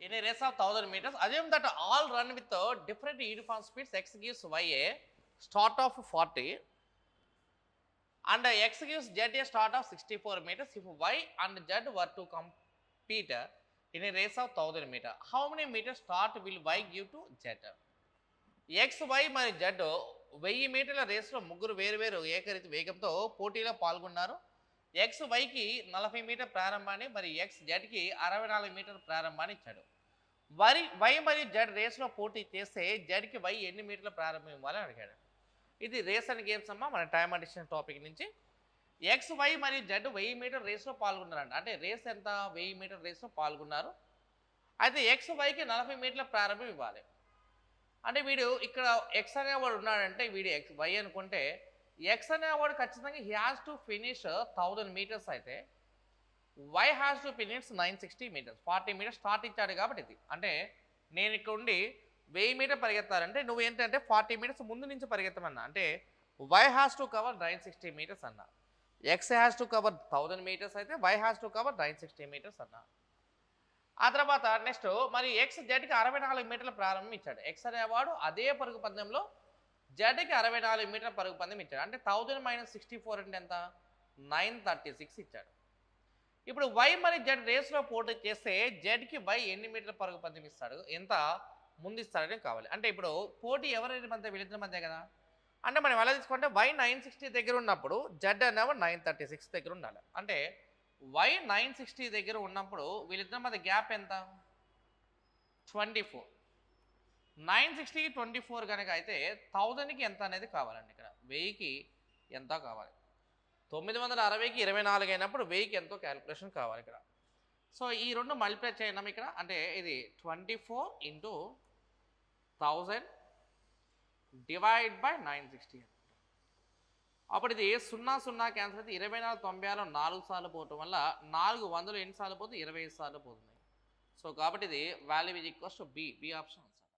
in a race of 1000 meters. Assume that all run with different uniform speeds. X gives y a start of 40 and x gives z a start of 64 meters. If y and z were to compete in a race of 1000 meters, how many meters start will y give to z? x, y మరియు z 1000 మీటర్ల రేసులో ముగ్గురు వేరు ఏకరీతి వేగంతో పోటీలో పాల్గొన్నారు. X వైకి 40 metre ప్రారంభాన్ని మరి ఎక్స్ జెడ్కి 64 మీటర్ ప్రారంభాన్ని ఇచ్చాడు. వై మరియు జెడ్ రేస్లో పోటీ చేస్తే జెడ్కి వై ఎన్ని మీటర్ల ప్రారంభం ఇవ్వాలని అడిగాడు. ఇది రేస్ అండ్ గేమ్స్ అమ్మ మన టైమ్ అడిషన్ టాపిక్ నుంచి. ఎక్స్ వై మరియు జెడ్ 1000 మీటర్ రేస్లో పాల్గొన్నారంట. అంటే రేస్ ఎంత 1000 మీటర్ రేస్లో పాల్గొన్నారు. అయితే ఎక్స్ వైకి 40 మీటర్ల ప్రారంభం ఇవ్వాలి. అంటే వీడు ఇక్కడ ఎక్స్ అనేవాడు ఉన్నాడంటే వీడు ఎక్స్ వై అనుకుంటే ఎక్స్ అనేవాడు ఖచ్చితంగా he has to finish 1000 meters అయితే Y has to finish 960 meters 40 meters start ఇచ్చాడు కాబట్టి ఇది. అంటే నేను ఇక్కడ ఉండి 1000 మీటర్ పరిగెత్తాలంటే నువ్వు ఏంటంటే 40 మీటర్స్ ముందు నుంచి పరిగెత్తమన్నా. అంటే Y has to cover 960 meters అన్నా. X has to cover 1000 meters అయితే Y has to cover 960 meters అన్నా. ఆ తర్వాత నెక్స్ట్ మరి ఎక్స్ జెడ్కి 64 మీటర్ల ప్రారంభం ఇచ్చాడు. ఎక్స్ అనేవాడు అదే పరుగు పందెంలో జెడ్కి 64 మీటర్ల పరుగు పందెం ఇచ్చాడు. అంటే 1000 - 64 అంటే ఎంత 936 ఇచ్చాడు. ఇప్పుడు వై మరి జెడ్ రేస్లో పోటీ చేస్తే జెడ్కి వై ఎన్ని మీటర్ల పరుగు పందెం ఇస్తాడు, ఎంత ముందు ఇస్తాడని కావాలి. అంటే ఇప్పుడు పోటీ ఎవరి మధ్య వీళ్ళిద్దరి మధ్య కదా. అంటే మనం ఎలా తీసుకుంటే వై 960 దగ్గర ఉన్నప్పుడు జెడ్ అనేవాడు 936 దగ్గర ఉండాలి. అంటే వై 960 దగ్గర ఉన్నప్పుడు వీళ్ళిద్దరి మధ్య గ్యాప్ ఎంత 24. 960కి 24 కనుక అయితే 1000కి ఎంత అనేది కావాలండి. ఇక్కడ 1000కి ఎంత కావాలి. 960కి 24 అయినప్పుడు 1000కి ఎంతో క్యాలిక్యులేషన్ కావాలి ఇక్కడ. సో ఈ రెండు మల్టిప్లై చేయడం ఇక్కడ. అంటే ఇది 24 × 1000 డివైడ్ బై 960. అప్పుడు ఇది 0 క్యాన్సల్ అయితే 24 96 4 సార్లు పోవటం వల్ల 400 ఎన్నిసార్లు పోతుంది 25 సార్లు పోతుంది. సో కాబట్టి ఇది value is equals to be option.